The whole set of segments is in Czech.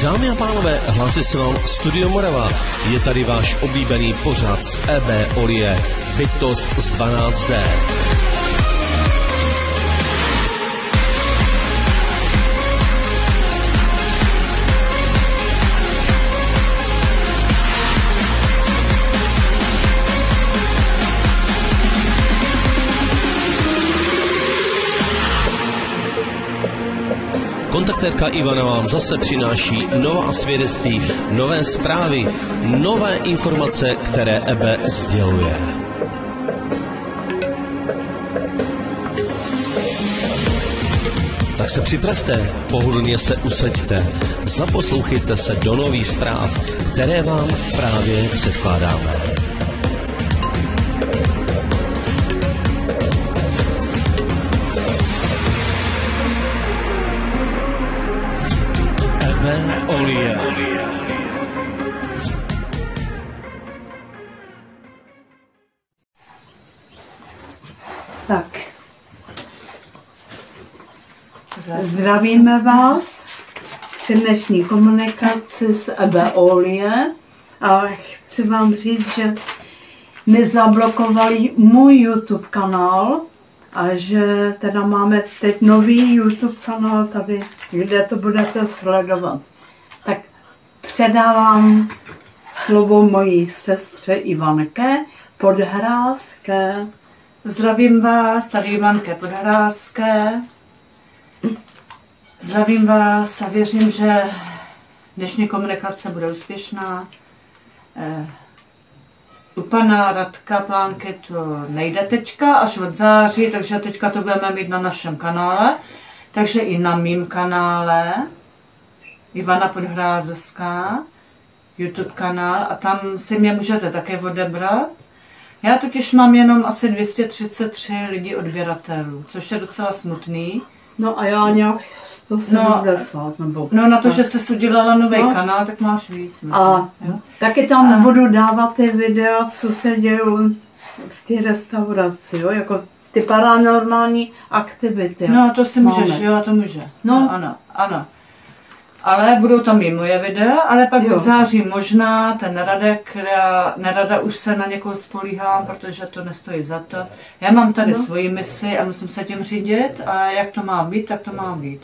Dámy a pánové, hlásí se vám Studio Morava. Je tady váš oblíbený pořad z EB Olie, bytost z 12D. Kontaktérka Ivana vám zase přináší nová svědectví, nové zprávy, nové informace, které EBE sděluje. Tak se připravte, pohodlně se usaďte, zaposlouchejte se do nových zpráv, které vám právě předkládáme. Olie. Tak. Zdravíme vás při dnešní komunikaci s EBE Olie a chci vám říct, že mi zablokovali můj YouTube kanál a že teda máme teď nový YouTube kanál tady, kde to budete sledovat. Tak předávám slovo mojí sestře Ivanke Podhrázké. Zdravím vás, tady Ivanke Podhrázké. Zdravím vás a věřím, že dnešní komunikace bude úspěšná. U pana Radka Plánky to nejde teďka, až od září, takže teďka to budeme mít na našem kanále. Takže i na mým kanále Ivana Podhrázecká, YouTube kanál, a tam si mě můžete také odebrat. Já totiž mám jenom asi 233 lidí odběratelů, což je docela smutný. No a já nějak 170 nebo... No na to, že jsi udělala nový kanál, tak máš víc. A taky tam budu dávat ty videa, co se dějou v té restauraci, jo? Jako ty paranormální aktivity. No to si můžeš, jo, to může. No ano. Ale budou tam i moje videa, ale pak od září možná ten Radek, nerada už se na někoho spolíhám, protože to nestojí za to. Já mám tady svoji misi a musím se tím řídit a jak to má být, tak to má být.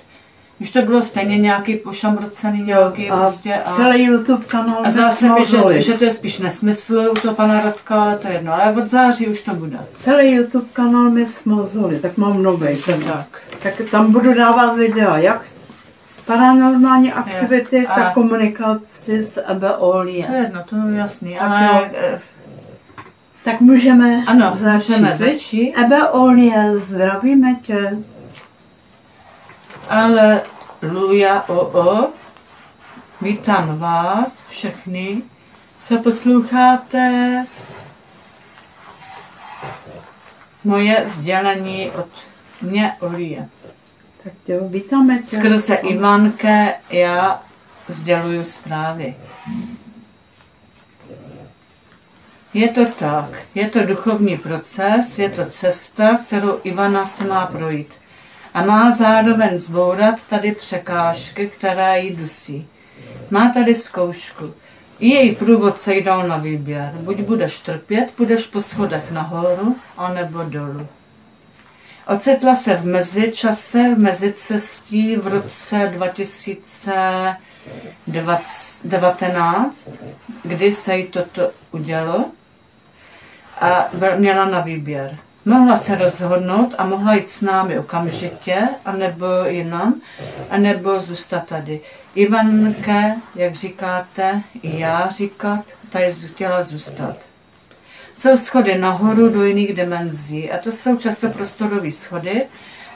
Už to bylo stejně nějaký pošamrcený, nějaký prostě. A celý YouTube kanál a zase mi, že to je spíš nesmysl u toho pana Radka, ale to je jedno. Ale od září už to bude. Celý YouTube kanál mi smazali, tak mám nový. Tak tam budu dávat videa, jak paranormální aktivity, tak komunikaci s EBE Olie. To je jedno, to je jasný, ale... Tak můžeme začít. EBE Olie, zdravíme tě. Aleluja, vítám vás všechny, co posloucháte moje sdělení od mě Olie. Tak tě, vítáme tě. Skrze Ivanke já sděluju zprávy. Je to tak, je to duchovní proces, je to cesta, kterou Ivana se má projít. A má zároveň zbourat tady překážky, které jí dusí. Má tady zkoušku. I její průvodce jí dal na výběr. Buď budeš trpět, půjdeš po schodech nahoru, anebo dolů. Ocitla se v mezičase, v mezicestí v roce 2019, kdy se jí toto udělo a měla na výběr. Mohla se rozhodnout a mohla jít s námi okamžitě, anebo jinam, anebo zůstat tady. Ivanke, jak říkáte, i já říkat, tady chtěla zůstat. Jsou schody nahoru do jiných dimenzí a to jsou časoprostorové schody,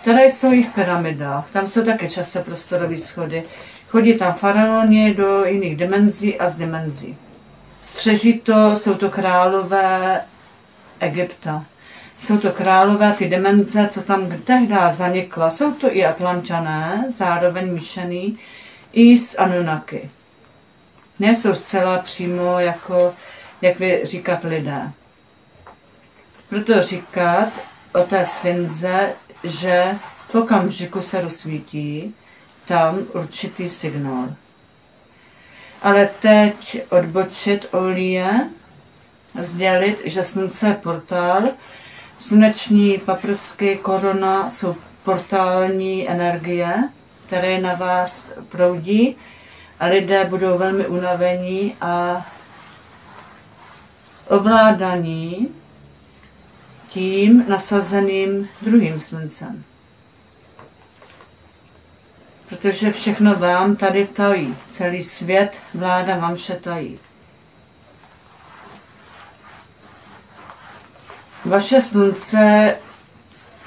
které jsou i v pyramidách. Tam jsou také časoprostorové schody. Chodí tam faraoni do jiných dimenzí a z dimenzí. Střeží to, jsou to králové Egypta. Jsou to králové ty dimenze, co tam tehdy zanikla. Jsou to i Atlanťané, zároveň míšený, i z Anunnaki. Nejsou zcela přímo jako, jak vy říkat lidé. Proto říkat o té sfinze, že v okamžiku se rozsvítí tam určitý signál. ale teď odbočit olie, sdělit, že slunce je portál, sluneční paprsky, korona jsou portální energie, které na vás proudí a lidé budou velmi unavení a ovládaní tím nasazeným druhým sluncem. Protože všechno vám tady tají. Celý svět, vláda vám vše tají. Vaše slunce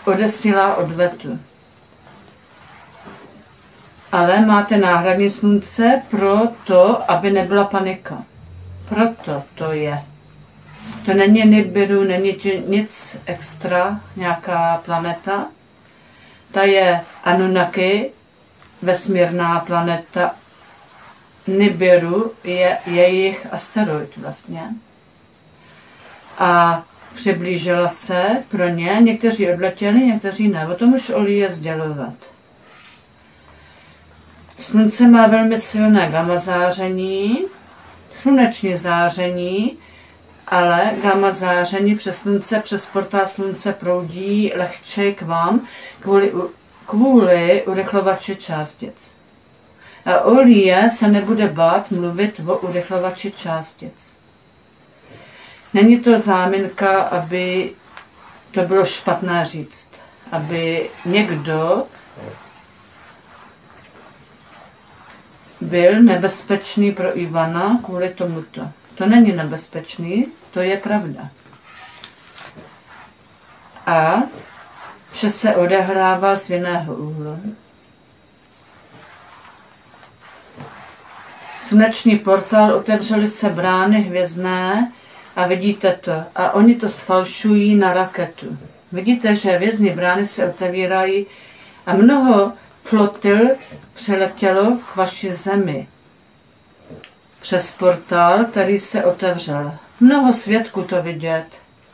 odesílá odvetu. Ale máte náhradní slunce pro to, aby nebyla panika. Proto to je. To není Nibiru, není nic extra, nějaká planeta. Ta je Anunnaki, vesmírná planeta. Nibiru je jejich asteroid vlastně. A přiblížila se pro ně, někteří odletěli, někteří ne. O tom už Olie sdělovat. Slunce má velmi silné gamma záření, sluneční záření, ale gamma záření přes slunce, přes portál slunce proudí lehčej k vám kvůli urychlovači částic. A Olie se nebude bát mluvit o urychlovači částic. Není to záminka, aby to bylo špatné říct, aby někdo byl nebezpečný pro Ivana kvůli tomuto. To není nebezpečný, to je pravda. A vše se odehrává z jiného úhlu. Sluneční portál, otevřely se brány hvězdné a vidíte to. A oni to sfalšují na raketu. Vidíte, že hvězdné brány se otevírají a mnoho flotil přiletělo k vaší zemi. Přes portál, který se otevřel. Mnoho svědků to vidět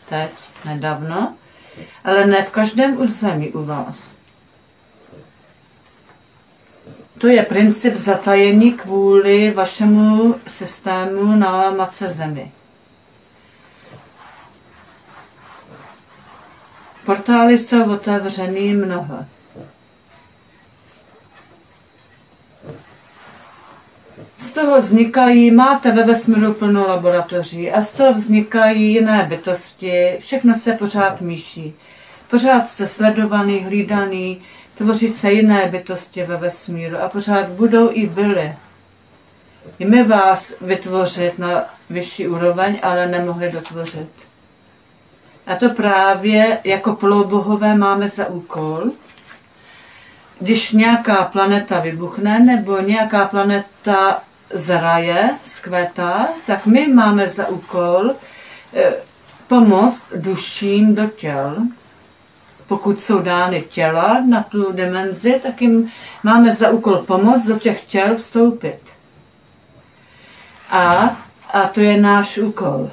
teď, nedávno, ale ne v každém území u vás. To je princip zatajení kvůli vašemu systému na matce zemi. Portály jsou otevřený mnoho. Z toho vznikají, máte ve vesmíru plno laboratoří a z toho vznikají jiné bytosti, všechno se pořád míší. Pořád jste sledovaný, hlídaný, tvoří se jiné bytosti ve vesmíru a pořád budou i byly. I my vás vytvořit na vyšší úroveň, ale nemohli dotvořit. A to právě jako polobohové máme za úkol, když nějaká planeta vybuchne nebo nějaká planeta zraje, zkvétá, tak my máme za úkol pomoct duším do těl. Pokud jsou dány těla na tu dimenzi, tak jim máme za úkol pomoct do těch těl vstoupit. A to je náš úkol.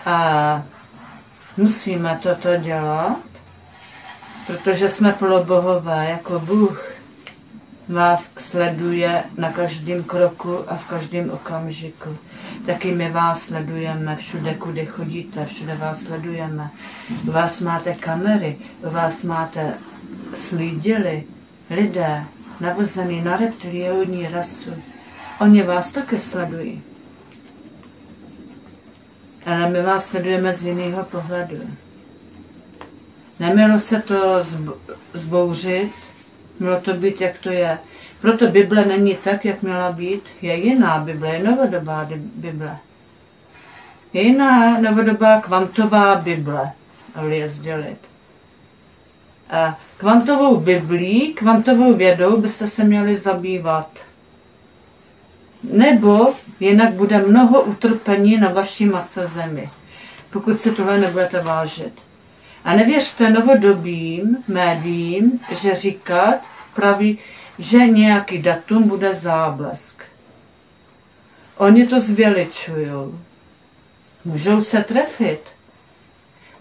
A musíme toto dělat, protože jsme polobohové, jako Bůh vás sleduje na každém kroku a v každém okamžiku. Taky my vás sledujeme všude, kudy chodíte, všude vás sledujeme. U vás máte kamery, u vás máte slídily, lidé navozený na reptiliální rasu. Oni vás také sledují. Ale my vás sledujeme z jiného pohledu. Nemělo se to zbouřit, mělo to být, jak to je. Proto Bible není tak, jak měla být. Je jiná Bible, je novodobá Bible. Je jiná novodobá kvantová Bible, ale je sdělit. A kvantovou Biblí, kvantovou vědou byste se měli zabývat. Nebo jinak bude mnoho utrpení na vaší matce zemi, pokud si tohle nebudete vážit. A nevěřte novodobým médiím, že říkat praví, že nějaký datum bude záblesk. Oni to zveličují. Můžou se trefit,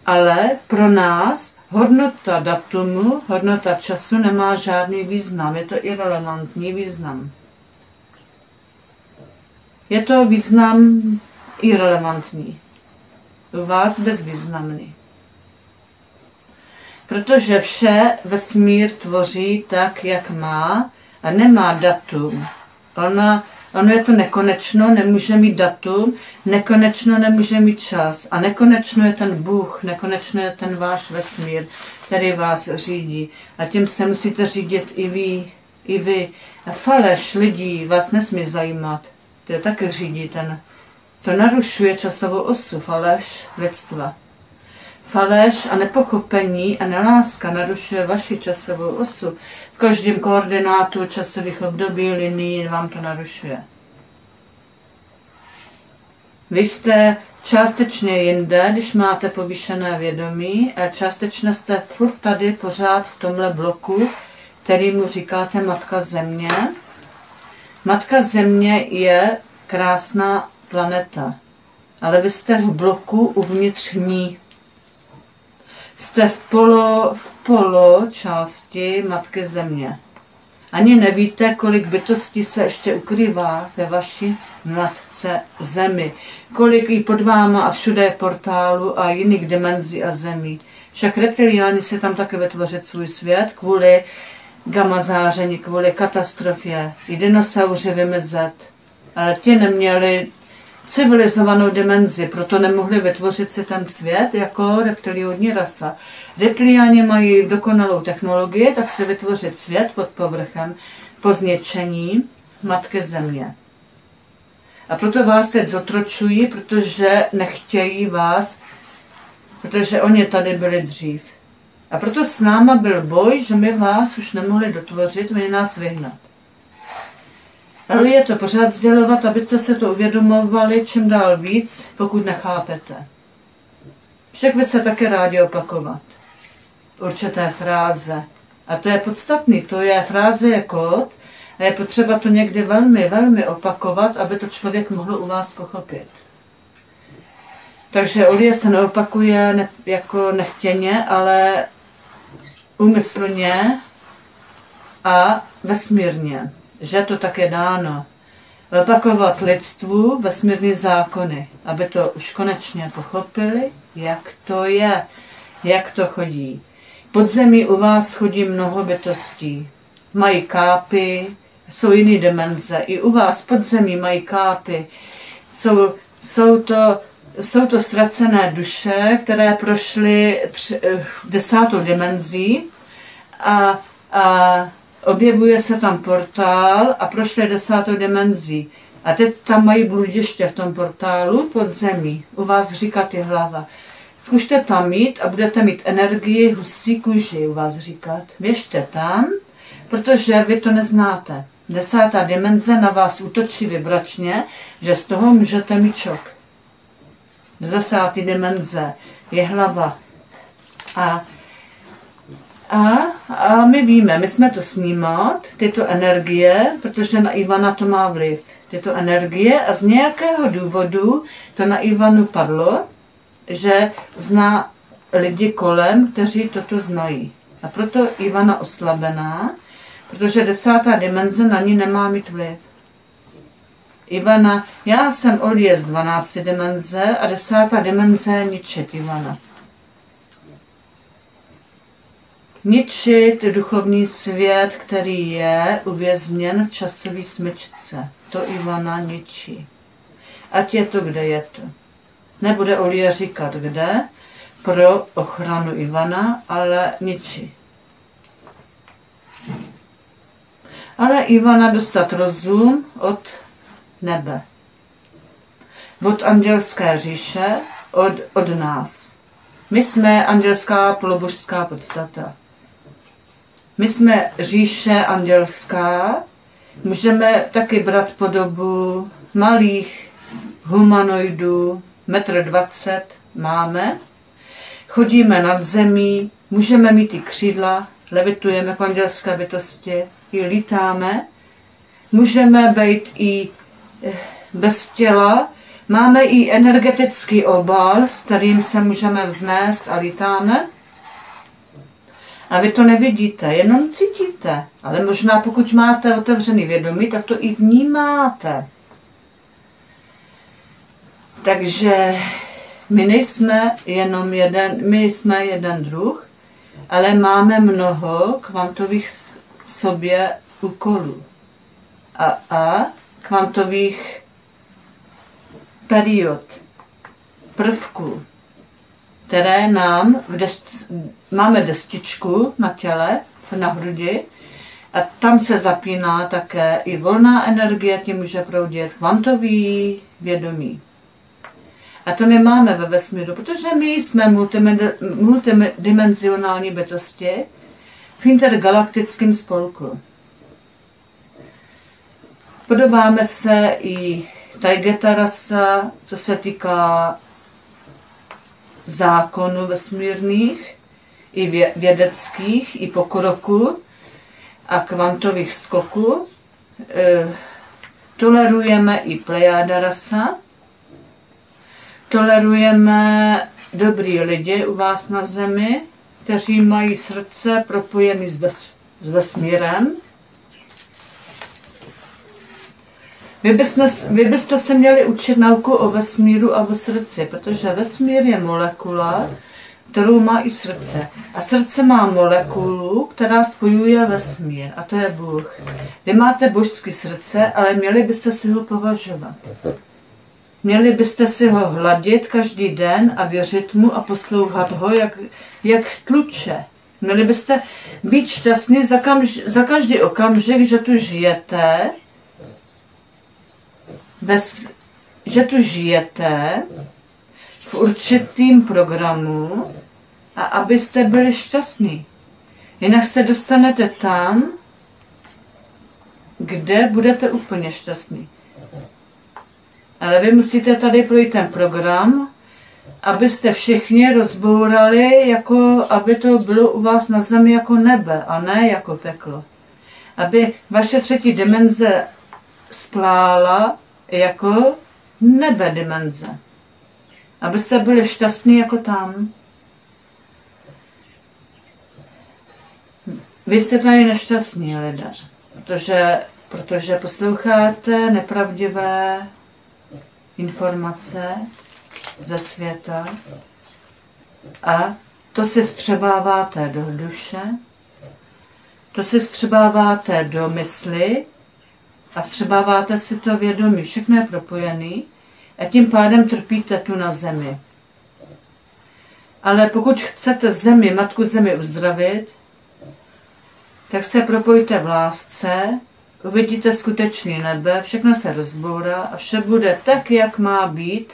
Ale pro nás hodnota datumu, hodnota času nemá žádný význam. Je to irelevantní význam. Je to význam irelevantní. U vás bezvýznamný. Protože vše vesmír tvoří tak, jak má a nemá datum. Ono je to nekonečno, nemůže mít datum, nekonečno nemůže mít čas. A nekonečno je ten Bůh, nekonečno je ten váš vesmír, který vás řídí. A tím se musíte řídit i vy. A faleš lidí vás nesmí zajímat. To je taky řídí to narušuje časovou osu, faleš lidstva. Faleš a nepochopení a neláska narušuje vaši časovou osu. V každém koordinátu časových období linií vám to narušuje. Vy jste částečně jinde, když máte povýšené vědomí, a částečně jste furt tady pořád v tomhle bloku, který mu říkáte Matka Země. Matka Země je krásná planeta, ale vy jste v bloku uvnitř ní. Jste v polo části Matky Země. Ani nevíte, kolik bytostí se ještě ukrývá ve vaší Matce Zemi. Kolik jí pod váma a všude je portálu a jiných dimenzí a zemí. Však reptiliáni si tam také vytvořit svůj svět kvůli gamma záření, kvůli katastrofě. I dinosauři vymizet. Ale ti neměli civilizovanou dimenzi, proto nemohli vytvořit si ten svět jako reptiliodní rasa. Reptiliáni mají dokonalou technologii, tak si vytvořit svět pod povrchem po zničení Matky Země. A proto vás teď zotročují, protože nechtějí vás, protože oni tady byli dřív. A proto s náma byl boj, že my vás už nemohli dotvořit, oni nás vyhnat. Ale je to pořád sdělovat, abyste se to uvědomovali čím dál víc, pokud nechápete. Však vy se také rádi opakovat. Určité fráze. A to je podstatný, to je fráze je kód a je potřeba to někdy velmi, velmi opakovat, aby to člověk mohl u vás pochopit. Takže Olie se neopakuje jako nechtěně, ale úmyslně a vesmírně. Že to tak je dáno. Opakovat lidstvu vesmírné zákony, aby to už konečně pochopili, jak to je, jak to chodí. Pod zemí u vás chodí mnoho bytostí. Mají kápy, jsou jiné dimenze. I u vás pod zemí mají kápy. Jsou to ztracené duše, které prošly 10. dimenzí a objevuje se tam portál a prošly 10. dimenzí. A teď tam mají bludiště v tom portálu pod zemí. U vás říká ty hlava. Zkušte tam mít a budete mít energii husí kůži, u vás říkat. Běžte tam, protože vy to neznáte. 10. dimenze na vás útočí vibračně, že z toho můžete mít šok. 10. dimenze je hlava. A my víme, my jsme to snímat, tyto energie, protože na Ivana to má vliv. Tyto energie a z nějakého důvodu to na Ivanu padlo, že zná lidi kolem, kteří toto znají. A proto Ivana oslabená, protože 10. dimenze na ní nemá mít vliv. Ivana, já jsem Olie z 12. dimenze a 10. dimenze ničit Ivana. Ničit duchovní svět, který je uvězněn v časové smyčce. To Ivana ničí. Ať je to, kde je to. Nebude Olie říkat, kde, pro ochranu Ivana, ale ničí. Ale Ivana dostat rozum od nebe. Od andělské říše, od nás. My jsme andělská polobožská podstata. My jsme říše andělská, můžeme taky brát podobu malých humanoidů, 1,20 m máme, chodíme nad zemí, můžeme mít i křídla, levitujeme jako andělské bytosti, i lítáme, můžeme být i bez těla, Máme i energetický obal, s kterým se můžeme vznést a lítáme. A vy to nevidíte, jenom cítíte. Ale možná pokud máte otevřený vědomí, tak to i vnímáte. Takže my nejsme jenom jeden druh, ale máme mnoho kvantových sobě úkolů a kvantových period, prvků, které nám, máme destičku na těle, na hrudi, a tam se zapíná také i volná energie, tím může proudit kvantový vědomí. A to my máme ve vesmíru, protože my jsme multidimenzionální bytosti v intergalaktickém spolku. Podobáme se i Taygeta rasa, co se týká zákonů vesmírných, i vědeckých, i pokroku a kvantových skoků. Tolerujeme i Plejáda rasa, tolerujeme dobrý lidi u vás na Zemi, kteří mají srdce propojené s vesmírem. Vy byste se měli učit nauku o vesmíru a o srdci, protože vesmír je molekula, kterou má i srdce. A srdce má molekulu, která spojuje vesmír, a to je Bůh. Vy máte božské srdce, ale měli byste si ho považovat. Měli byste si ho hladit každý den a věřit mu a poslouchat ho, jak tluče. Měli byste být šťastní za každý okamžik, že tu žijete, že tu žijete v určitým programu a abyste byli šťastní. Jinak se dostanete tam, kde budete úplně šťastní. Ale vy musíte tady projít ten program, abyste všichni rozbourali, aby to bylo u vás na Zemi jako nebe a ne jako peklo. Aby vaše třetí dimenze splála jako nebe dimenze. Abyste byli šťastní jako tam. Vy jste tady nešťastní lidé, protože posloucháte nepravdivé informace ze světa a to si vstřebáváte do duše, to si vstřebáváte do mysli a vstřebáváte si to vědomí. Všechno je propojený a tím pádem trpíte tu na Zemi. Ale pokud chcete Zemi, Matku Zemi uzdravit, tak se propojte v lásce, uvidíte skutečný nebe, všechno se rozbourá a vše bude tak, jak má být,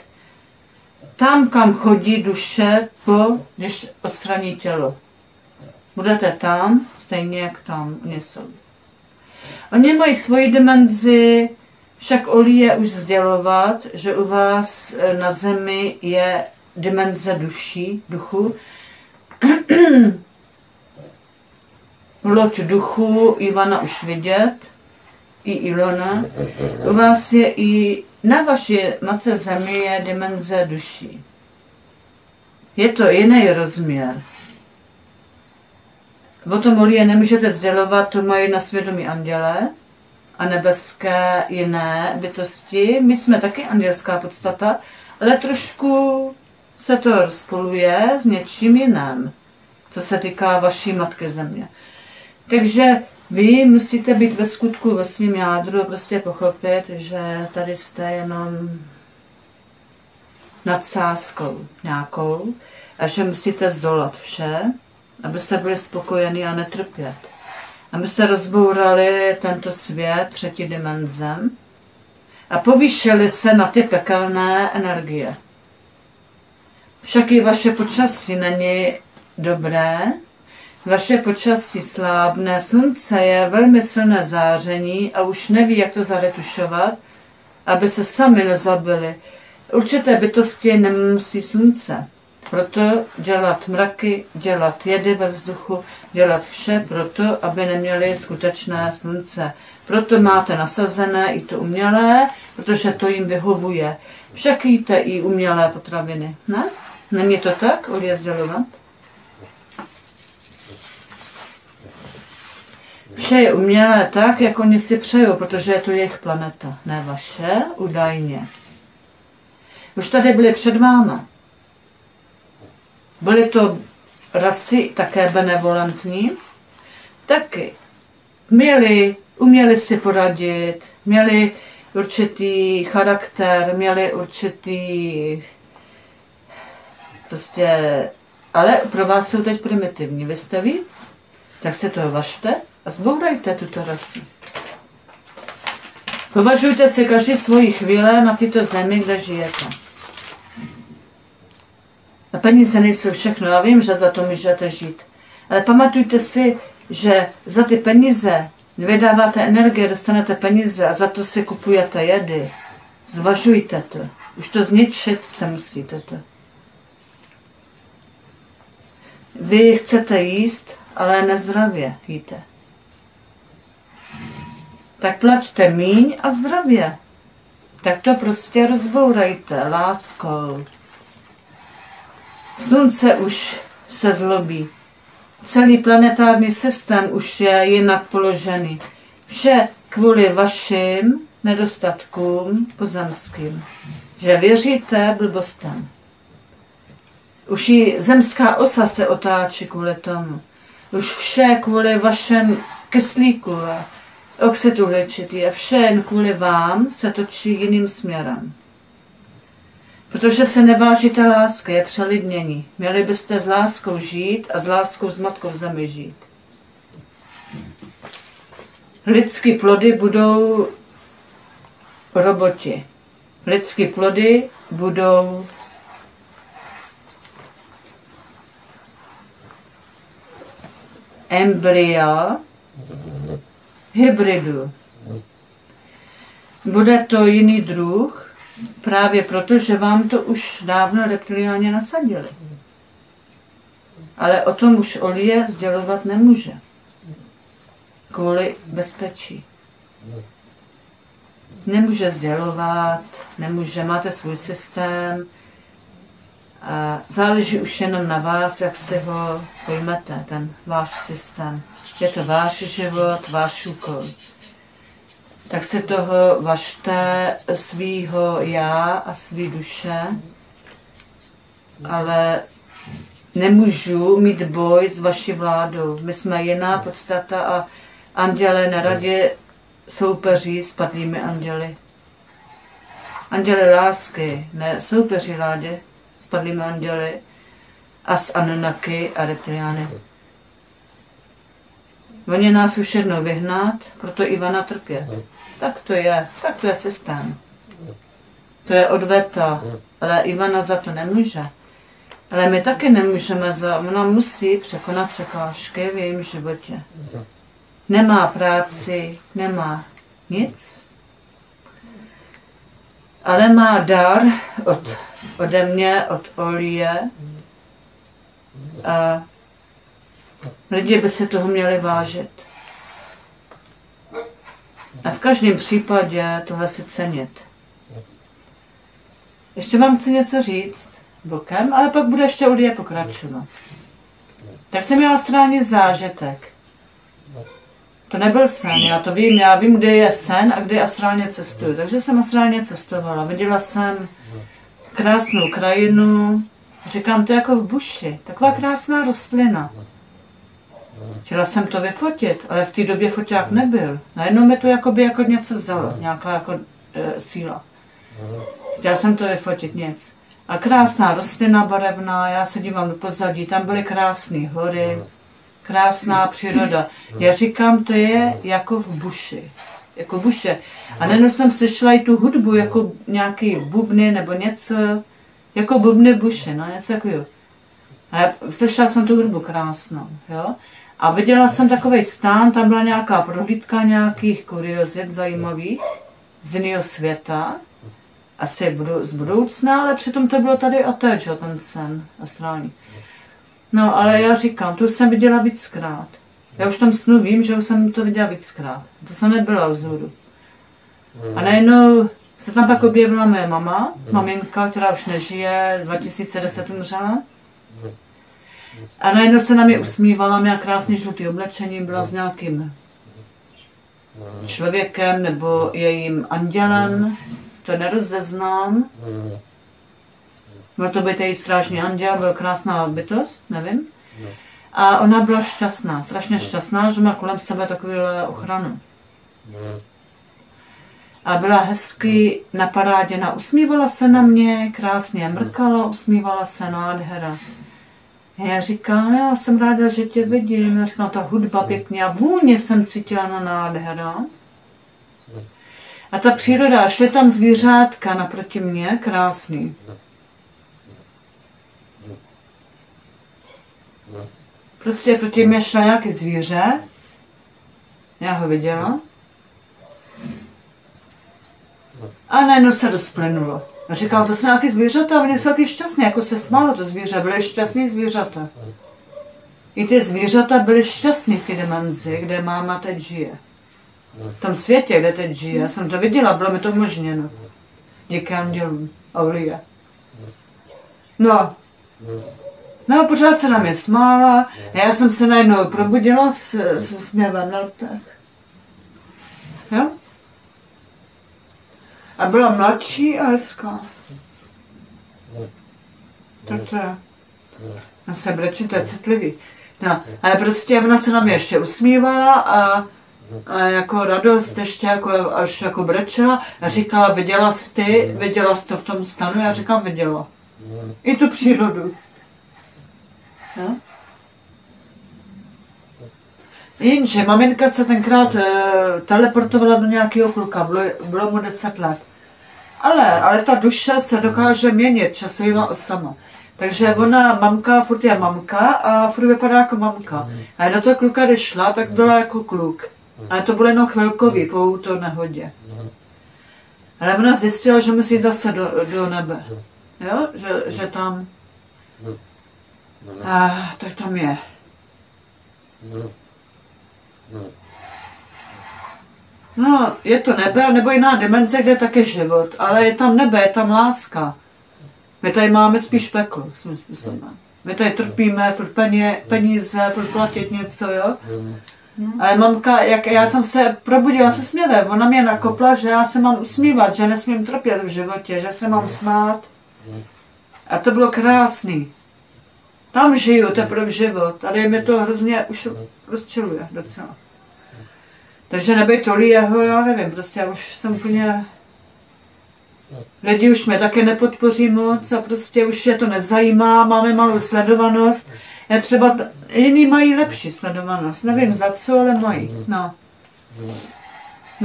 tam, kam chodí duše, když odstraní tělo. Budete tam, stejně jak tam oni jsou. Oni mají svoji dimenzi, však Oli je už sdělovat, že u vás na Zemi je dimenze duchu. Loď duchu Ivana už vidět, i Ilona. U vás je i na vaší Matce Zemi je dimenze duší. Je to jiný rozměr. O tom Olie nemůžete sdělovat, to mají na svědomí anděle a nebeské jiné bytosti. My jsme taky andělská podstata, ale trošku se to rozpoluje s něčím jiným, co se týká vaší Matky Země. Takže vy musíte být ve skutku, ve svém jádru a prostě pochopit, že tady jste jenom nadsázkou nějakou a že musíte zdolat vše, abyste byli spokojení a netrpět. Abyste rozbourali tento svět třetí dimenzem a povýšili se na ty pekelné energie. Však i vaše počasí není dobré, vaše počasí slábne, slunce je velmi silné záření a už neví, jak to zaretušovat, aby se sami nezabili. Určité bytosti nemusí slunce, proto dělat mraky, dělat jedy ve vzduchu, dělat vše proto, aby neměli skutečné slunce. Proto máte nasazené i to umělé, protože to jim vyhovuje. Však jíte i umělé potraviny, ne? Není to tak, Olie sdělovat? Vše je umělé tak, jak oni si přejou, protože je to jejich planeta, ne vaše, údajně. Už tady byly před váma. Byly to rasy také benevolentní, taky uměli si poradit, měli určitý charakter, měli určitý prostě, ale pro vás jsou teď primitivní. Vy jste víc, tak se toho važte a zbourajte tuto rasu. Považujte si každý svoji chvíle na tyto zemi, kde žijete. A peníze nejsou všechno, já vím, že za to můžete žít. Ale pamatujte si, že za ty peníze vydáváte energie, dostanete peníze a za to si kupujete jedy. Zvažujte to. Už to zničit se musíte to. Vy chcete jíst, ale nezdravě jíte. Tak plaťte míň a zdravě. Tak to prostě rozbourajte láskou. Slunce už se zlobí. Celý planetární systém už je jinak položený. Vše kvůli vašim nedostatkům pozemským. Že věříte blbostem. Už i zemská osa se otáčí kvůli tomu. Už vše kvůli vašem kyslíku a oxid uhličitý a vše kvůli vám se točí jiným směrem. Protože se nevážíte lásky, je přelidnění. Měli byste s láskou žít a s láskou s Matkou v zemi žít. Lidský plody budou roboti. Lidský plody budou embrya hybridu. Bude to jiný druh, právě proto, že vám to už dávno reptiliáni nasadili. Ale o tom už Olie sdělovat nemůže. Kvůli bezpečí. Nemůže sdělovat, nemůže, máte svůj systém. A záleží už jenom na vás, jak si ho pojmete, ten váš systém. Je to váš život, váš úkol. Tak se toho važte svýho já a svý duše, ale nemůžu mít boj s vaší vládou. My jsme jiná podstata a anděle na radě soupeří s padlými anděli. Anděle lásky ne soupeří vlády s padlými anděli a s Anunnaki a reptiliány. Oni nás už jednou vyhnat, proto Ivana trpět. Tak to je systém. To je odveta, ale Ivana za to nemůže. Ale my taky nemůžeme, ona musí překonat překážky v jejím životě. Nemá práci, nemá nic, ale má dar ode mě, od Olie. A lidi by si toho měli vážit. A v každém případě tohle si cenit. Ještě vám chci něco říct bokem, ale pak bude ještě Olie pokračovat. Tak jsem měla strávní zážitek. To nebyl sen, já vím, kde je sen a kde astrálně cestuju. Takže jsem astrálně cestovala. Viděla jsem krásnou krajinu, říkám to jako v buši, taková krásná rostlina. Chtěla jsem to vyfotit, ale v té době foťák nebyl. Najednou mi to jako něco vzalo, nějaká síla. Chtěla jsem to vyfotit, nic. A krásná rostlina barevná, já se dívám do pozadí, tam byly krásné hory, krásná příroda. Já říkám, to je jako v buši. Jako buše. A najednou jsem slyšela i tu hudbu, jako nějaký bubny nebo něco, jako bubny buše, no něco takového. A já slyšela jsem tu hudbu krásnou, jo. A viděla jsem takovej stán, tam byla nějaká prohlídka nějakých kuriozit zajímavých z jiného světa. asi z budoucna, ale přitom to bylo tady a teď, že, ten sen astrální. No, ale já říkám, to jsem viděla víckrát. Já už v tom snu vím, že už jsem to viděla víckrát. To jsem nebyla vzhůru. A najednou se tam pak objevila moje mama, maminka, která už nežije, 2010 umřela. A najednou se na mě usmívala, měla krásně žlutý oblečení, byla s nějakým člověkem nebo jejím andělem, to nerozeznám. Byl to být její strážný anděl, byl krásná bytost, nevím. A ona byla šťastná, strašně šťastná, že má kolem sebe takovýhle ochranu. A byla hezky napadáděna, usmívala se na mě, krásně mrkala, usmívala se, nádhera. Já říkám, já jsem ráda, že tě vidím. Já říkám, ta hudba pěkně a vůně jsem cítila na nádhera. A ta příroda, šly tam zvířátka naproti mě, krásný. Prostě proti mě šla nějaký zvíře. Já ho viděla. A najednou se rozplynulo. A říkám, to jsou nějaký zvířata, oni jsou taky šťastní, jako se smálo to zvíře, byly šťastní zvířata. I ty zvířata byly šťastní v té dimenzi, kde máma teď žije. V tom světě, kde teď žije. Já jsem to viděla, bylo mi to umožněno. Díky andělům, Aulie. No, pořád se na mě smála, já jsem se najednou probudila s úsměvem na rtech. Jo? A byla mladší a hezká. Tak to je. Já se brečím, to je citlivý. No, ale prostě ona se na mě ještě usmívala a jako radost ještě jako, až jako brečela a říkala, viděla jsi to v tom stanu? Já říkám, viděla. I tu přírodu. No? Jenže maminka se tenkrát teleportovala do nějakého kluka, bylo mu 10 let. Ale ta duše se dokáže měnit časovýma osama. Takže mamka, furt je mamka a furt vypadá jako mamka. A do toho kluka, když šla, tak byla jako kluk. Ale to bylo jenom chvilkový po to nehodě. Ale ona zjistila, že musí zase do nebe. Jo? Že tam... tak tam je. No, je to nebe, nebo jiná dimenze, kde je taky život, ale je tam nebe, je tam láska. My tady máme spíš peklo, svým způsobem. My tady trpíme, furt peníze, furt platit něco, jo. Ale mamka, já jsem se probudila se směvem, ona mě nakopla, že já se mám usmívat, že nesmím trpět v životě, že se mám smát. A to bylo krásný. Tam žiju teprve život, ale mě to hrozně už rozčiluje docela. Takže nebej Tolího, já nevím, prostě já už jsem úplně... Lidi už mě také nepodpoří moc a prostě už je to nezajímá, máme malou sledovanost. Já třeba jiní mají lepší sledovanost, nevím za co, ale mají, no.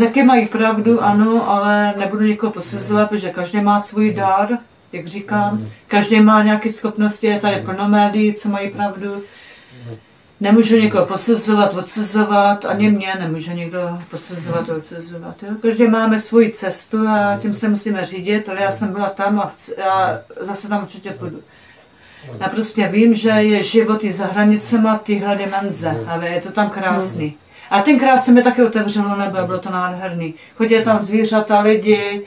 Taky mají pravdu, ano, ale nebudu nikoho posuzovat, protože každý má svůj dar, jak říkám. Každý má nějaké schopnosti, je tady plno médií, co mají pravdu. Nemůžu někoho posuzovat, odsuzovat, ani mě nemůže někdo posuzovat, odsuzovat. Jo? Každý máme svoji cestu a tím se musíme řídit, ale já jsem byla tam a zase tam určitě půjdu. Já prostě vím, že je život i za hranicema téhle dimenze, ale je to tam krásný. A tenkrát se mi taky otevřelo nebe, bylo to nádherný. Chodili tam zvířata, lidi.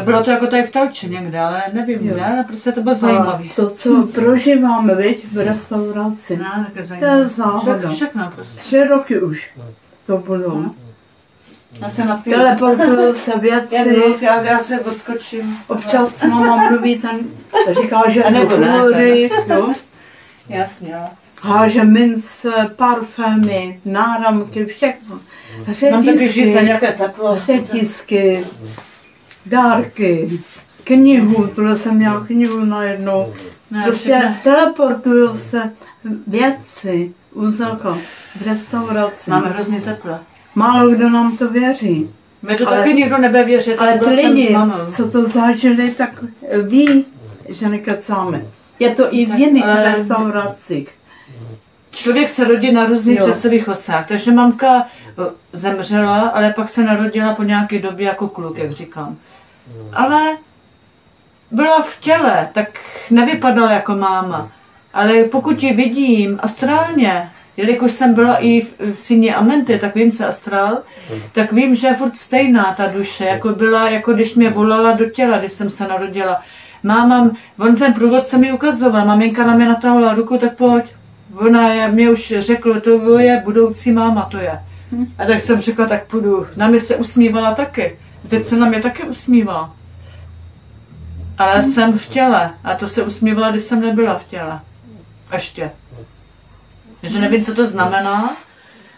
Bylo to jako tady v Telči někde, ale nevím kde, ale prostě to bylo zajímavé. To, co prožíváme, viď, v restauraci, no, to je záhoda. Všechno prostě. 3 roky už to budou. No. Já se napiju. Teleportují se věci. Já se odskočím. Občas s máma mluví, říká, že nebo důvody, jo. Jasně, jo. Háže mince, parfémy, náramky, všechno. Řetisky, dárky, knihu, tuhle jsem měla knihu najednou. Prostě teleportují se věci v restauraci. Máme hrozně teplo. Málo kdo nám to věří. Mě to taky nikdo nevěří, ale ty lidi, co to zažili, tak ví, že nekecáme. Je to i v jiných restauracích. Člověk se rodí na různých časových osách, takže mamka zemřela, ale pak se narodila po nějaké době jako kluk, jak říkám. ale byla v těle, tak nevypadala jako máma. Ale pokud ji vidím astrálně, jelikož jsem byla i v síni Amenty, tak vím, co je astrál, tak vím, že je furt stejná ta duše, jako byla, jako když mě volala do těla, když jsem se narodila. On ten průvodce mi ukazoval, maminka na mě natáhla ruku, tak pojď. Mě už řekl, to je budoucí máma, to je. A tak jsem řekla, tak půjdu. Na mě se usmívala taky. Teď se na mě taky usmívá. Ale jsem v těle. A to se usmívala, když jsem nebyla v těle. Ještě. Takže nevím, co to znamená.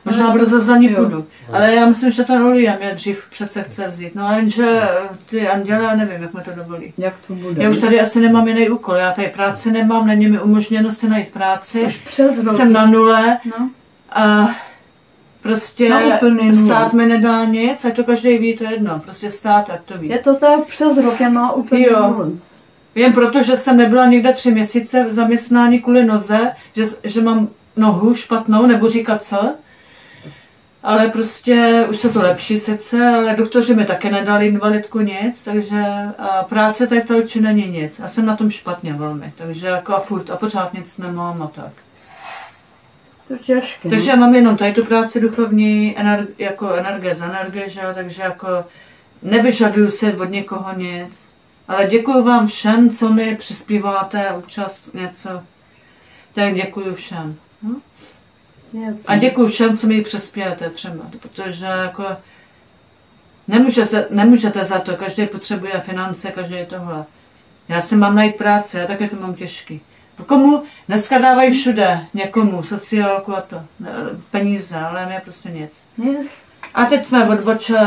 Možná brzo za ní půjdu. Ale já myslím, že ten Olia mě dřív přece chce vzít. No jenže ty anděle, já nevím, jak mi to dovolí. Jak to bude? Já už tady asi nemám jiný úkol. Já tady práci nemám, není mi umožněno si najít práci. Už přes rok. Jsem na nule. No. A prostě stát mi nedá nic, ať to každý ví, to je jedno. Prostě stát, ať to ví. Je to tak přes rok, je má úplně nulu. Jen proto, že jsem nebyla někde 3 měsíce v zaměstnání kvůli noze, že mám nohu špatnou, nebo říkat co. Ale prostě už se to lepší sice, ale doktoři mi také nedali invalidku nic, takže a práce tady v Telči není nic. A jsem na tom špatně velmi, takže jako a pořád nic nemám a tak. To těžké. Takže já mám jenom tady tu práci duchovní, jako energie z energie, že jo, takže jako nevyžaduju si od někoho nic. Ale děkuji vám všem, co mi přispíváte občas něco. Tak děkuji všem. A děkuji všem, co mi přispějete třeba, protože jako nemůžete za to, každý potřebuje finance, každý tohle. Já si mám najít práci, já také to mám těžký. Komu dneska dávají všude, někomu, sociálku a to, peníze, ale mě prostě nic. Yes. A teď jsme odbočili,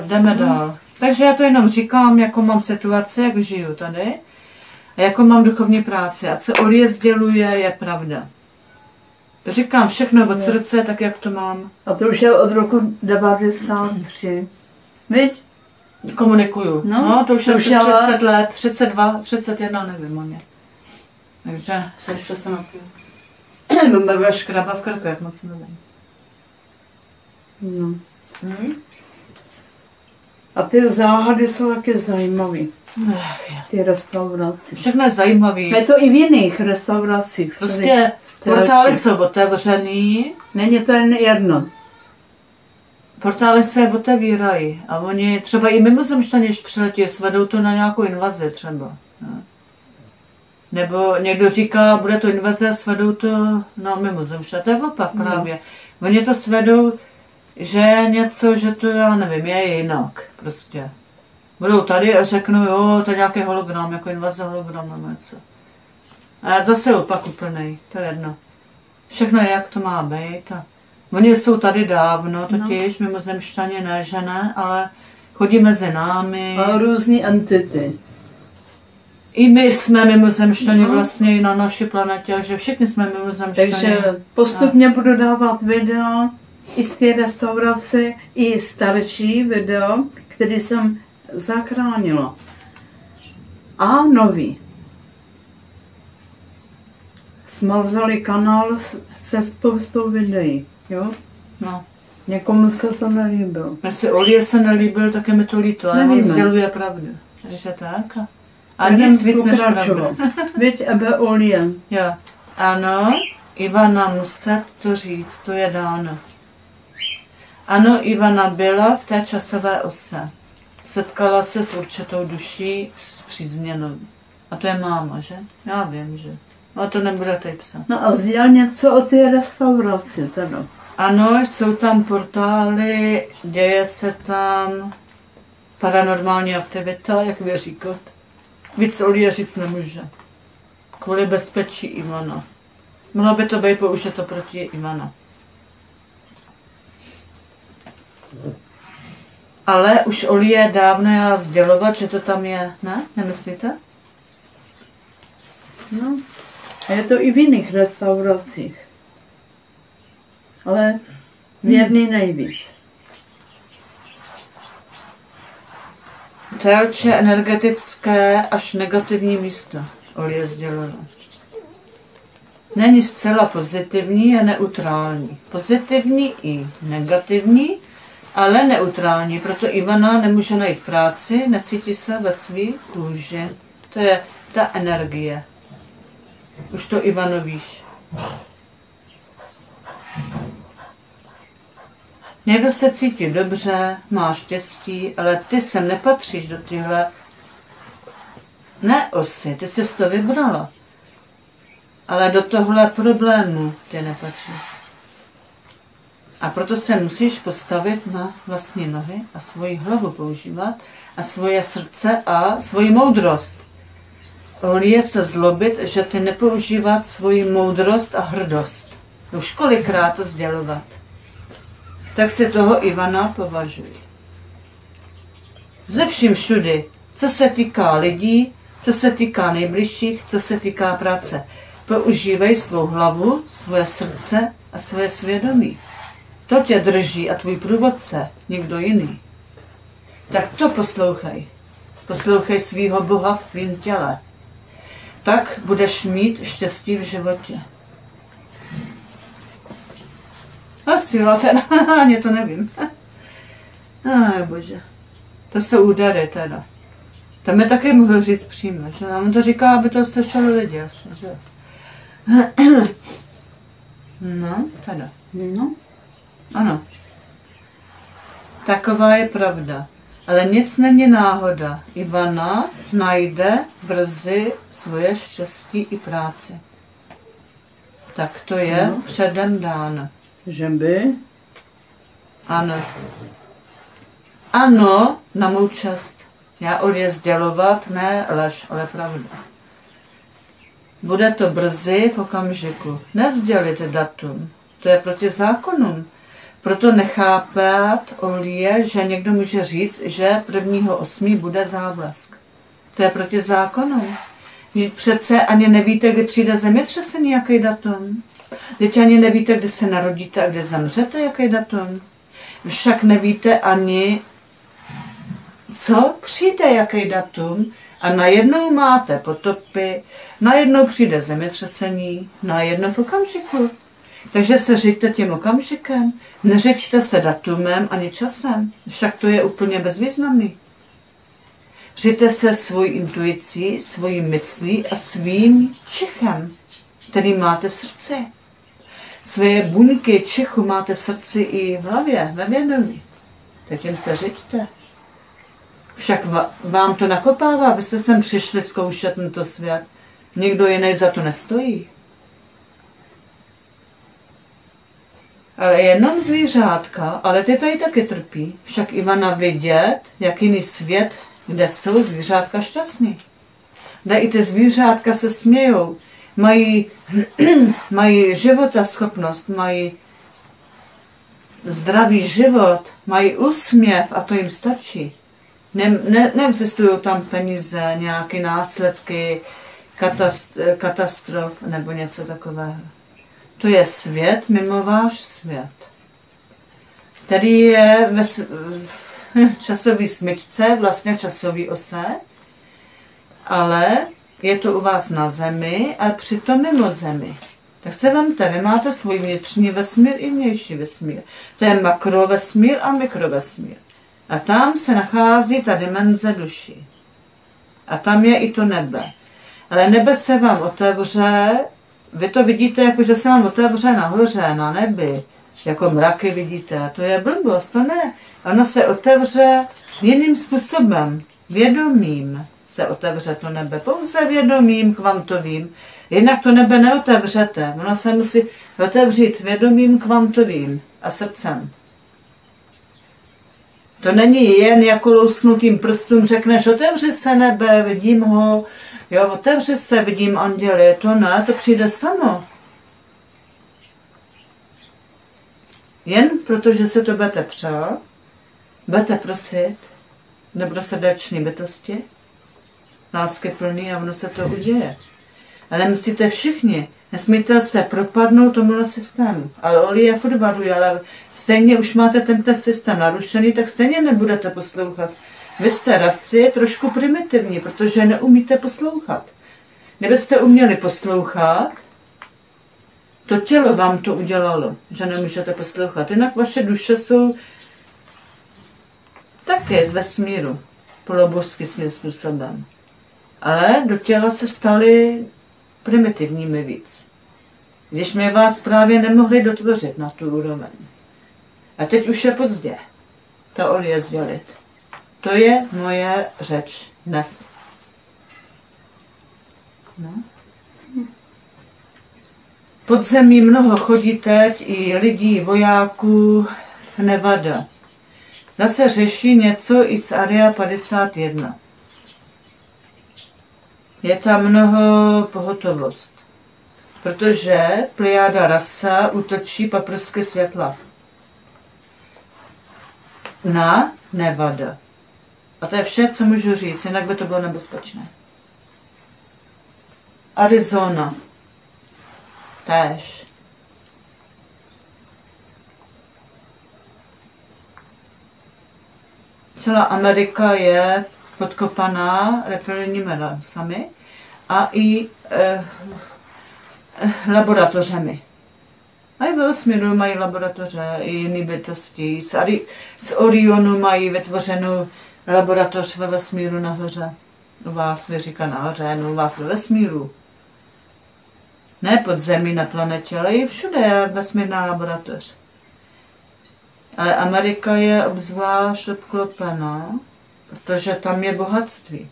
jdeme dál. Takže já to jenom říkám, jakou mám situaci, jak žiju tady, a jakou mám duchovní práci. A co Olie sděluje, je pravda. Říkám všechno od srdce, tak jak to mám. A to už je od roku 93. Viď? Komunikuju. No to už je 30 let, 32, 31, nevím o ně. Takže se ještě se napiju. Bude škraba v krku, jak moc nevím. No. A ty záhady jsou taky zajímavé. Ty restaurace. Všechno je zajímavé. Je to i v jiných restauracích. Prostě portály jsou otevřený. Není to jen jedno. Portály se otevírají a oni třeba i mimozemšťané, když přiletí, svedou to na nějakou invazi třeba. Ne? Nebo někdo říká, bude to invaze, svedou to na mimozemšťané. To je opak právě. Oni to svedou, že něco, že to já nevím, je jinak prostě. Budou tady a řeknou, jo, to je nějaký hologram, jako invaze hologram nebo něco. A zase opak úplnej, to je jedno. Všechno je, jak to má být. A oni jsou tady dávno, totiž mimozemšťané ne, že ne, ale chodí mezi námi. A různý entity. I my jsme mimozemšťané vlastně i na naší planetě, že všichni jsme mimozemšťané. Takže postupně budu dávat video i z té restaurace, i starší video, který jsem zachránila. A nový. Smazali kanál se spoustou videí, jo? No. Někomu se to nelíbilo. Jestli Olie se nelíbil, tak je mi to líto, ale on sděluje pravdu. Takže tak. A nic víc než pravdu. Víď, Ebe Olie. Jo. Ano, Ivana muset to říct, to je dáno. Ano, Ivana byla v té časové ose. Setkala se s určitou duší spřízněnou. A to je máma, že? Já vím, že. A to nebudete psat. No a sděl něco o té restauraci teda. Ano, jsou tam portály, děje se tam paranormální aktivita, jak vy říkat. Víc Olie říct nemůže. Kvůli bezpečí Ivana. Mohlo by to být použito proti Ivana. Ale už Olie dávno sdělovat, že to tam je, ne? Nemyslíte? No. A je to i v jiných restauracích. Ale věrný nejvíc. Telče energetické až negativní místo, Olie sdělila. Není zcela pozitivní a neutrální. Pozitivní i negativní, ale neutrální. Proto Ivana nemůže najít práci, necítí se ve své kůži. To je ta energie. Už to, Ivano, víš. Někdo se cítí dobře, má štěstí, ale ty sem nepatříš do tyhle osy, ty jsi to vybrala. Ale do tohle problému ty nepatříš. A proto se musíš postavit na vlastní nohy a svoji hlavu používat a svoje srdce a svoji moudrost. Olie se zlobit, že ty nepoužívat svoji moudrost a hrdost. Už kolikrát to sdělovat. Tak si toho Ivana považuji. Ze vším všudy, co se týká lidí, co se týká nejbližších, co se týká práce. Používej svou hlavu, svoje srdce a svoje svědomí. To tě drží a tvůj průvodce, nikdo jiný. Tak to poslouchej. Poslouchej svýho Boha v tvým těle. Tak budeš mít štěstí v životě. Asi ten, ani to nevím. Bože. To jsou údary teda. To mi taky mohl říct přímo, že? A on to říká, aby to slyšeli lidi asi, že? No, teda. No. Ano. Taková je pravda. Ale nic není náhoda. Ivana najde brzy svoje štěstí i práci. Tak to je předem dáno. Že by? Ano. Ano, na mou čest. Já Olie sdělovat, ne lež, ale pravda. Bude to brzy v okamžiku. Nezdělit datum. To je proti zákonům. Proto nechápat Olie, že někdo může říct, že 1.8. bude závlask. To je proti zákonům. Přece ani nevíte, kdy přijde zemětřesení, jaký datum. Teď ani nevíte, kdy se narodíte a kdy zemřete, jaký datum. Však nevíte ani, co přijde, jaký datum. A najednou máte potopy, najednou přijde zemětřesení, najednou v okamžiku. Takže se řiďte tím okamžikem, neřiďte se datumem ani časem, však to je úplně bezvýznamný. Řiďte se svojí intuicí, svojí myslí a svým čichem, který máte v srdci. Svoje buňky čichu máte v srdci i v hlavě, ve vědomí. Tak tím se řiďte. Však vám to nakopává, vy jste sem přišli zkoušet tento svět. Nikdo jiný za to nestojí. Ale jenom zvířátka, ale ty tady taky trpí. Však Ivana vidět, jak jiný svět, kde jsou zvířátka šťastný. Kde i ty zvířátka se smějou, mají životaschopnost, mají zdravý život, mají úsměv a to jim stačí. Neexistují tam peníze, nějaké následky, katastrof nebo něco takového. To je svět mimo váš svět, který je ve časové smyčce, vlastně v časové ose, ale je to u vás na zemi a přitom mimo zemi. Tak se vemte, vy máte svůj vnitřní vesmír i vnější vesmír. To je makrovesmír a mikrovesmír. A tam se nachází ta dimenze duši. A tam je i to nebe. Ale nebe se vám otevře, vy to vidíte, jako že se vám otevře nahoře, na nebi. Jako mraky vidíte. A to je blbost, to ne. Ono se otevře jiným způsobem. Vědomím se otevře to nebe. Pouze vědomím kvantovým. Jinak to nebe neotevřete. Ono se musí otevřít vědomím kvantovým a srdcem. To není jen jako lousknutím prstům řekneš, otevři se nebe, vidím ho, jo, otevři se, vidím anděly. To ne, to přijde samo. Jen protože se to budete přát, budete prosit, dobrosrdeční bytosti, lásky plný a ono se to uděje. Ale musíte všichni, nesmíte se propadnout tomuhle systému. Ale Olie furt varuje, ale stejně už máte tento systém narušený, tak stejně nebudete poslouchat. Vy jste rasy trošku primitivní, protože neumíte poslouchat. Kdybyste uměli poslouchat, to tělo vám to udělalo, že nemůžete poslouchat. Jinak vaše duše jsou také z vesmíru, polobožsky svým způsobem. Ale do těla se staly primitivními víc. Když my vás právě nemohli dotvořit na tu úroveň. A teď už je pozdě ta olje sdělit. To je moje řeč dnes. No. Pod zemí mnoho chodí teď i lidí, vojáků v Nevada. Zase řeší něco i z Area 51. Je tam mnoho pohotovost, protože plejáda rasa útočí paprsky světla na Nevada. A to je vše, co můžu říct, jinak by to bylo nebezpečné. Arizona. Též. Celá Amerika je podkopaná reptilními rasami a i laboratořemi. A i ve vesmíru mají laboratoře, i jiné bytosti. Z Orionu mají vytvořenou laboratoř ve vesmíru nahoře. U vás vyříká nahoře, no u vás ve vesmíru. Ne pod zemí na planetě, ale i všude je vesmírná laboratoř. Ale Amerika je obzvlášť obklopená, protože tam je bohatství.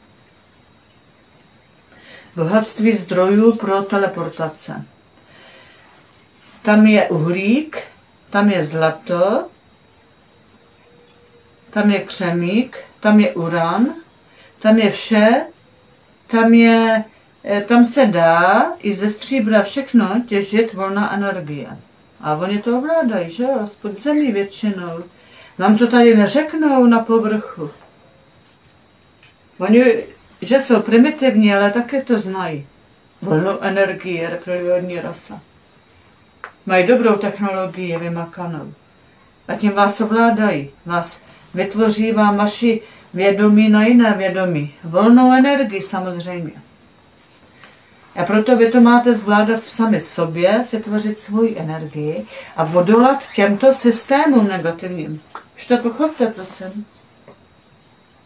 Bohatství zdrojů pro teleportace. Tam je uhlík, tam je zlato, tam je křemík, tam je uran, tam je vše, tam se dá i ze stříbra všechno těžit volná energie. A oni to ovládají, že jo, spod zemí většinou. Nám to tady neřeknou na povrchu. Oni, že jsou primitivní, ale také to znají. Volnou energii, reptiliodní rasa. Mají dobrou technologii vymakanou. A tím vás ovládají. Vás vytvoří vám vaši vědomí na jiné vědomí. Volnou energii samozřejmě. A proto vy to máte zvládat sami sobě, si tvořit svoji energii a odolat těmto systémům negativním. Už to pochopte, prosím.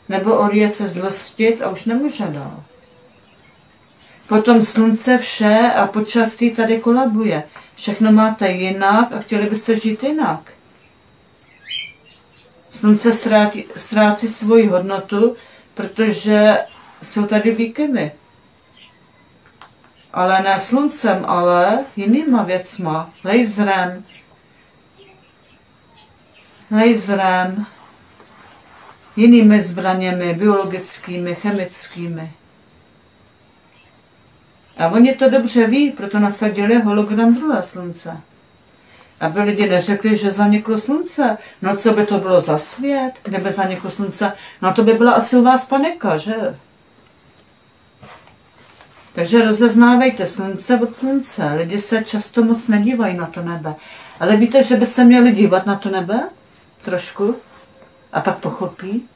Nebo olije se zlostit a už nemůže dál. Potom slunce vše a počasí tady kolabuje. Všechno máte jinak a chtěli byste žít jinak. Slunce ztrácí svoji hodnotu, protože jsou tady výkyvy. Ale ne sluncem, ale jinýma věcma. Laserem, jinými zbraněmi, biologickými, chemickými. A oni to dobře ví, proto nasadili hologram druhé slunce. Aby lidi neřekli, že zaniklo slunce. No co by to bylo za svět, kdyby zaniklo slunce? No to by byla asi u vás panika, že? Takže rozeznávejte slunce od slunce. Lidi se často moc nedívají na to nebe. Ale víte, že by se měli dívat na to nebe? Trošku. A pak pochopí.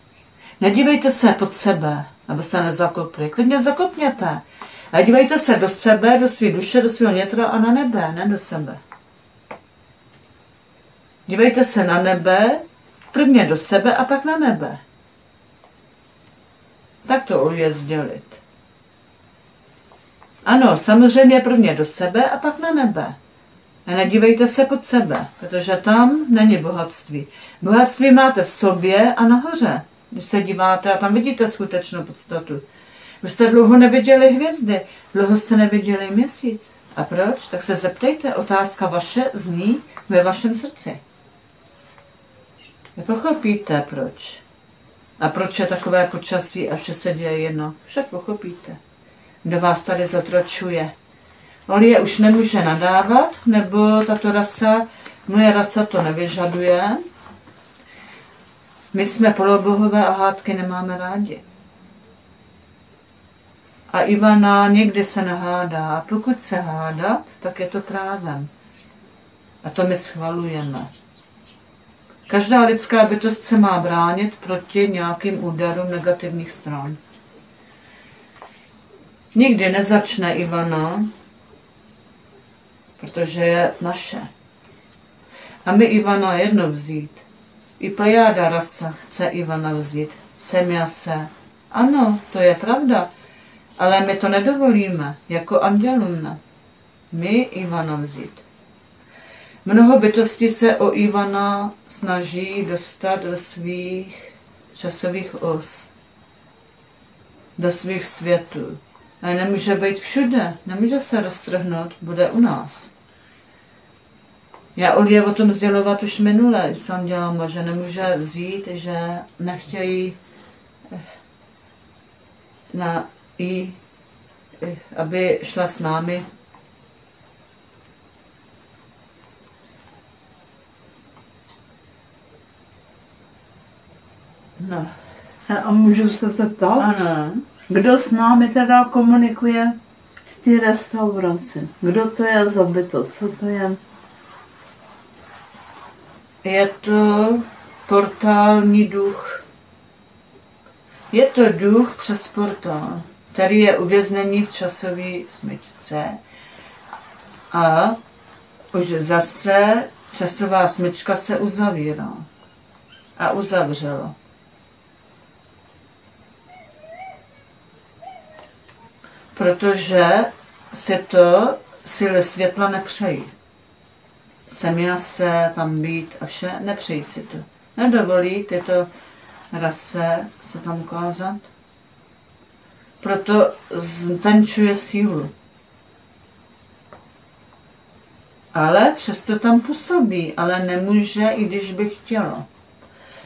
Nedívejte se pod sebe, abyste nezakopli. Klidně zakopněte. A dívejte se do sebe, do své duše, do svého nitra a na nebe, ne do sebe. Dívejte se na nebe, prvně do sebe a pak na nebe. Tak to oluje sdělit. Ano, samozřejmě prvně do sebe a pak na nebe. A nedívejte se pod sebe, protože tam není bohatství. Bohatství máte v sobě a nahoře. Když se díváte a tam vidíte skutečnou podstatu. Vy jste dlouho neviděli hvězdy, dlouho jste neviděli měsíc. A proč? Tak se zeptejte, otázka vaše zní ve vašem srdci. Nepochopíte proč. A proč je takové počasí a vše se děje jedno. Však pochopíte. Kdo vás tady zotročuje. Olije už nemůže nadávat, nebo tato rasa, moje rasa to nevyžaduje. My jsme polobohové a hádky nemáme rádi. A Ivana někdy se nehádá. A pokud se hádat, tak je to právem. A to my schvalujeme. Každá lidská bytost se má bránit proti nějakým úderům negativních stran. Nikdy nezačne Ivana, protože je naše. A my Ivana jedno vzít. I plejáda rasa chce Ivana vzít. Semja se. Ano, to je pravda, ale my to nedovolíme, jako andělům ne. My Ivana vzít. Mnoho bytostí se o Ivana snaží dostat do svých časových os, do svých světů. Ale nemůže být všude, nemůže se roztrhnout, bude u nás. Já Olie o tom sdělovat už minule jsem dělala, že nemůže vzít, že nechtějí aby šla s námi. No. A můžu se zeptat? Ano. Kdo s námi teda komunikuje v té restauraci? Kdo to je za bytost? Co to je? Je to portální duch. Je to duch přes portál, který je uvězněný v časové smyčce. A už zase časová smyčka se uzavírá. A uzavřela. Protože si to síly světla nepřejí. Semia se tam být a vše, nepřejí si to. Nedovolí tyto rase se tam ukázat. Proto ztenčuje sílu. Ale přesto tam působí, ale nemůže, i když by chtělo.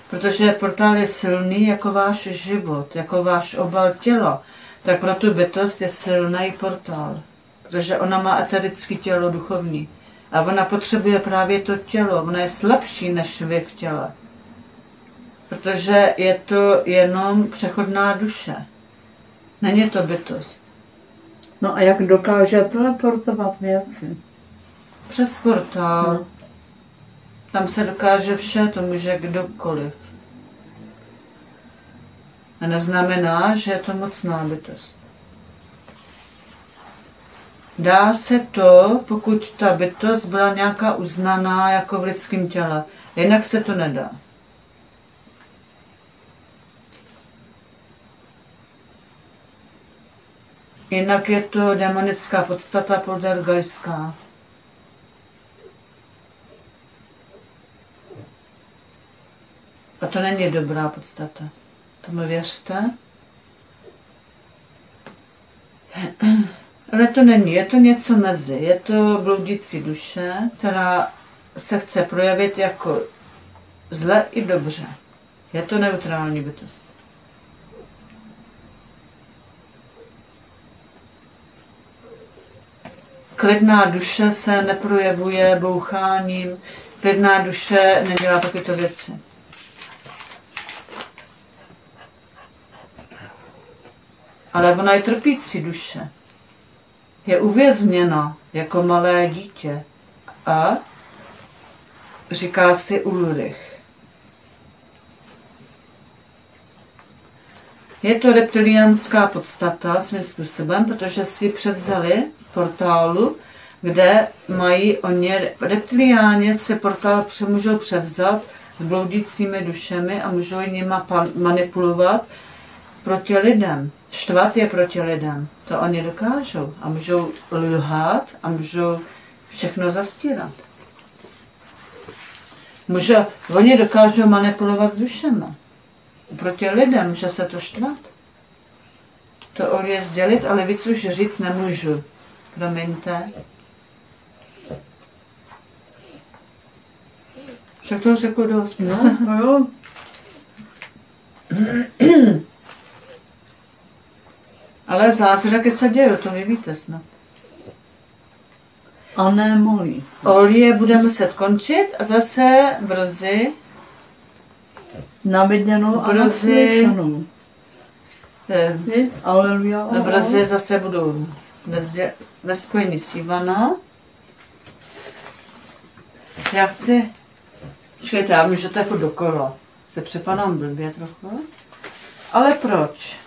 Protože portál je silný jako váš život, jako váš obal těla. Tak pro tu bytost je silný portál. Protože ona má eterické tělo duchovní. A ona potřebuje právě to tělo. Ona je slabší než vy v těle. Protože je to jenom přechodná duše. Není to bytost. No a jak dokáže teleportovat věci? Přes portál. No. Tam se dokáže vše, to může kdokoliv. A neznamená, že je to mocná bytost. Dá se to, pokud ta bytost byla nějaká uznaná jako v lidském těle. Jinak se to nedá. Jinak je to demonická podstata poltergeistská. A to není dobrá podstata. Tomu věřte. Ale to není, je to něco mezi. Je to bloudící duše, která se chce projevit jako zle i dobře. Je to neutrální bytost. Klidná duše se neprojevuje boucháním, klidná duše nedělá takovéto věci. Ale ona je trpící duše. Je uvězněna jako malé dítě a říká si Ulrich. Je to reptiliánská podstata svým způsobem, protože si ji převzali v portálu, kde mají oni, reptiliáni si portál můžou převzat s bloudícími dušemi a můžou nima manipulovat proti lidem. Štvat je proti lidem. To oni dokážou. A můžou lhát a můžou všechno zastírat. Oni dokážou manipulovat s dušemi. Proti lidem může se to štvat. To Olie sdělit, ale víc už říct nemůžu. Promiňte. Však to řekl dost. No, jo. Ale zázraky se dějí, to vy víte snad. A ne molí. Olie bude muset končit a zase brzy Na viděnou a na slyšenou. Aleluja. Brzy zase budu ve spojení s Ivana. Já chci... Počkejte, já můžete jako dokola. Se připadám blbě trochu. Ale proč?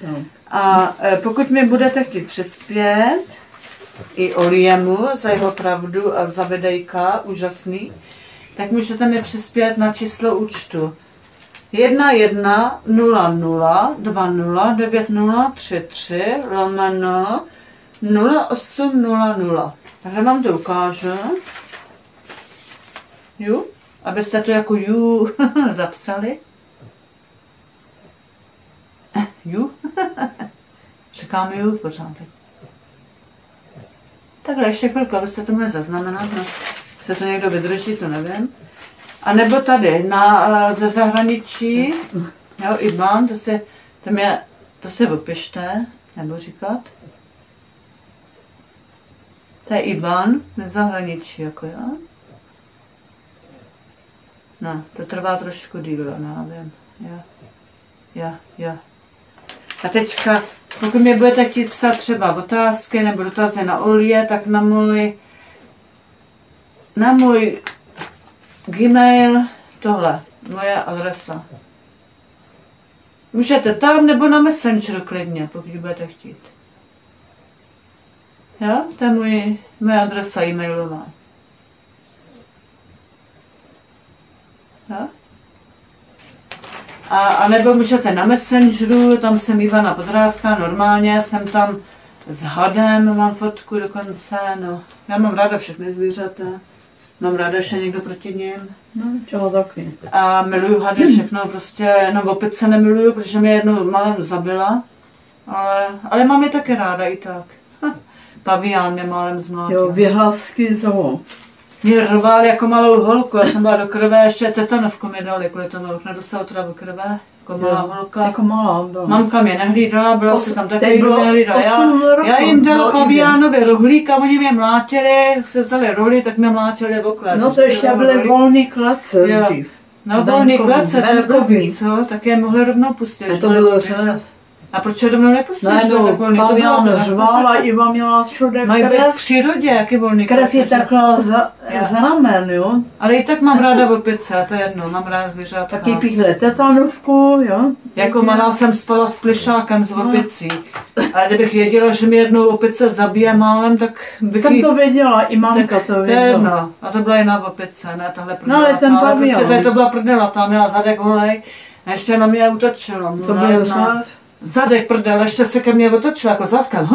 No. A pokud mi budete chtít přispět, i Oliemu za jeho pravdu a za videjka úžasný, tak můžete mi přispět na číslo účtu 11002033/0800. Takže vám to ukážu. Jo? Abyste to jako ju zapsali. Ju? Říkáme ju pořádek. Takhle ještě chvilku, abyste to mohli zaznamenat. No. Se to někdo vydrží, to nevím. A nebo tady, ze zahraničí, jo, IBAN, to se opište, nebo říkat. To je IBAN ze zahraničí, jako já. No, to trvá trošku díl, nevím. Já. A teďka, pokud mě budete chtít psat třeba otázky nebo dotazy na Olie, tak na můj Gmail, tohle, moje adresa. Můžete tam nebo na Messengeru klidně, pokud budete chtít. Jo, to je moje adresa e-mailová. Jo? A nebo můžete na Messengeru, tam jsem Ivana Podrázka, normálně jsem tam s hadem, mám fotku dokonce, no. Já mám ráda všechny zvířata. Mám ráda, že někdo proti ním. No, čeho taky. A miluju hady, všechno prostě, no opice nemiluju, protože mě jednou málem zabila. Ale mám je taky ráda i tak. Pavián mě málem zmlátil. Jo, Věhlavský zoo. Mě rval jako malou holku, já jsem byla do krve, ještě tetanovku mi dali, kvůli tomu nedostala teda do krve. Jako malá holka. Jako malá byla. Mamka mě nehlídala, byla si tam taky nehlídala. Já jim dala paviánovi rohlík a oni mě mlátili, se vzali rohlí, tak mě mlátili v okles. No to ještě byly volný klece dřív. No volný klece, to je blbý, co? Tak je mohli rovnou pustit. A to bylo řev. A proč je rovnou nepustíš? No, pavián řval a Iva měla všude mají být v přírodě, jaký volný klece. Krev je takhle z ramen, jo. Ale i tak mám ráda opice, to je jedno, mám ráda zvířátka. Taky píchle tetanovku, jo. Jako malá jsem spala s plišákem z opicí. A kdybych věděla, že mi jednou opice zabije málem, tak bych jsem to věděla, i mamka to věděla. To je jedno. A to byla jiná opice, ne tahle prdelatá. No ale ten pavián. Prostě to byla prdelatá, měla zadek holej a ještě na mě utočila. To byl zadek prdel, ještě se ke mně otočila jako zadkem.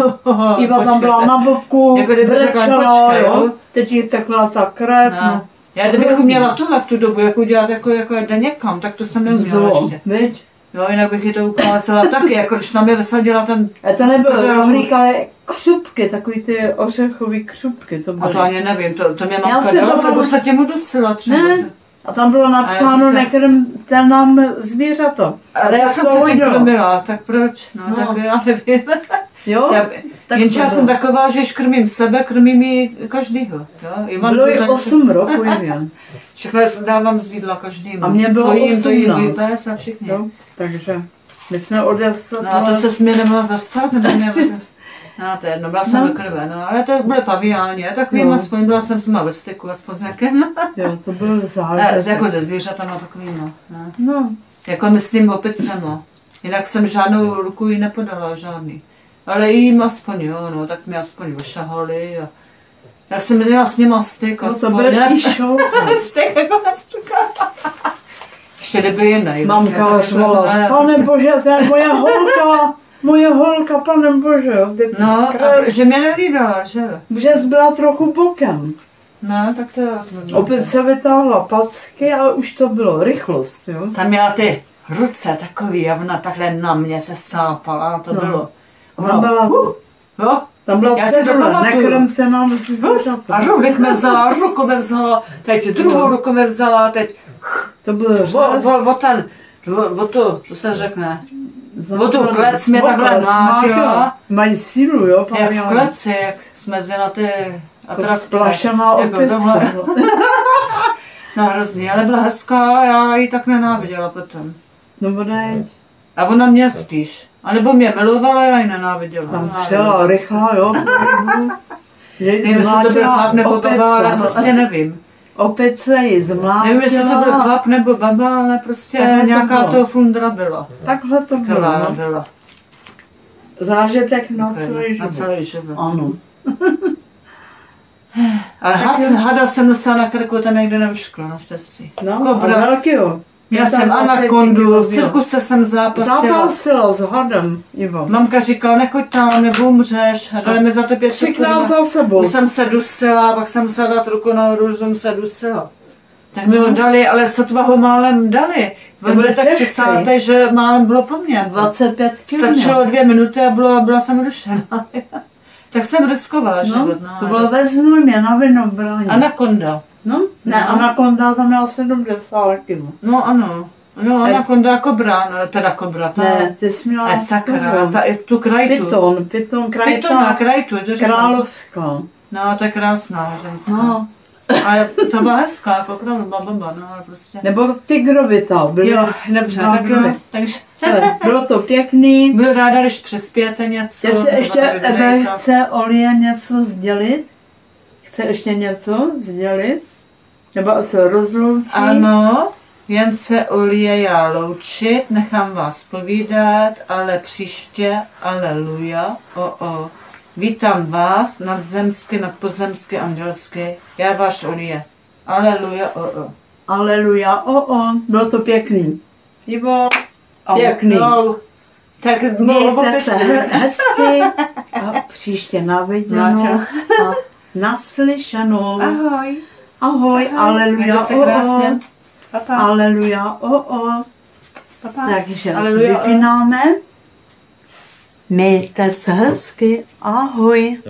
Iva tam byla na bobku, jako kdyby řekla, počkej, jo. Teď jí takhle ta krev. No. Já kdybych uměla tohle v tu dobu, jak udělat, jako jde někam, tak to jsem neuměla ještě. Viď? Jo, jinak bych ji to uplácela taky, jako když na mě vysadila ten... A to nebyl rohlík, ale křupky, takový ty ořechový křupky. To byly. A to ani nevím, to mě mamka dala, co se těmu dosila třeba. Ne. A tam bylo napsáno, nekrmte nám zvířata. Ale já jsem se tím krmila, tak proč? No, tak já nevím. Jo? Jenže já jsem taková, že krmím sebe, krmím i každýho. Jo? Bylo i 8 roků, jen. Všechno dávám z jídla každému. A mě bylo 18. Pes a všichni. Jo? Takže my jsme odjezd. No a to se mě nemohla zastat, nebo mě... No, to je jedno, byla jsem do krve, no, ale to byly paviáni, tak vím, aspoň byla jsem s nima ve styku, aspoň s nějakým. Jo, to byl zážitek. Jako ze zvířatama takovýma, no. Jako myslím opicema, jinak jsem žádnou ruku jí nepodala, žádný. Ale jim aspoň, jo, no, tak mě aspoň vyšahali a já jsem měla s nima styk, no, to byl píšou. Styk, jako ještě nebyl jiný. Mamka řvala, pane bože, to je moje holka, panem bože. No, že mě nehlídala, že? Že byla trochu bokem. No, tak to... Opět se vytáhla packy a už to bylo rychlost, jo. Tam měla ty ruce takový a ona takhle na mě se sápala, to bylo. Tam byla... jo? Tam byla cedule, nekrmte nám zvířata. A rohlík mi vzala, ruku mi vzala, teď druhou ruku mi vzala, teď... To bylo to se řekne. O tu klec mě takhle mlátila. Mají sílu, jo? Jak v kleci, jak jsme zde na ty atrakce. Splašená opice. No hrozný, ale byla hezká, já ji tak nenáviděla potom. No bude. A ona mě spíš. A nebo mě milovala, já ji nenáviděla. Tam přijela rychlá, jo? Nevím, jestli to byl chlap nebo baba, ale prostě nevím. Opice ji zmlátila. Nevím, jestli to byl chlap nebo baba, ale prostě takhle nějaká to flundra byla. Takhle to byla. Zážitek na celý život. Na celý život. Ano. Ale hada jsem nosila na krku, tam někde neušklo, naštěstí. No, Kobra. a velký jo. Já jsem anakondu, v cirkuse jsem zápasila. Zápasila s hadem, Ivo. Mamka říkala, nechoď tam, nebo umřeš, dali mi za to 5 Třikrát za sebou. Už jsem se dusila, pak jsem musela dát ruku nahoru, že jsem se dusila. Tak mi ho dali, ale sotva ho málem dali. On byl tak přisátej, že málem bylo po mně. 25 kg. Stačilo 2 minuty a byla jsem rušená. Tak jsem riskovala život. To bylo ve Znojmě na Vinobraně. Anakonda. No, ne, Anakonda tam měla 70 kg. No ano. No, anakonda kobra, no, teda kobra. Ne, ty jsi měla sakra, tu krajtu. Pyton, krajtu, je to královská. No, to je krásná ženská. No. A to byla hezká, jako opravdu babamba, no, ale prostě. Nebo tygrovita. Jo, dobře, tak jo. Takže bylo to pěkný. byl ráda, když přespějete něco. Jestli ještě Ebe chce Olie něco sdělit? Chce ještě něco sdělit? Nebo se rozloučí? Ano, jen se Olie já loučit, nechám vás povídat, ale příště, aleluja, Vítám vás nadzemsky, nadpozemsky, andělsky, já váš Olie. Aleluja, Aleluja, bylo to pěkný. Ivo, pěkný. No, tak mějte se hezky a příště na viděnou a naslyšenou. Ahoj. Ahoj, aleluja, aleluja, Takže vypínáme. Mějte se hezky, ahoj.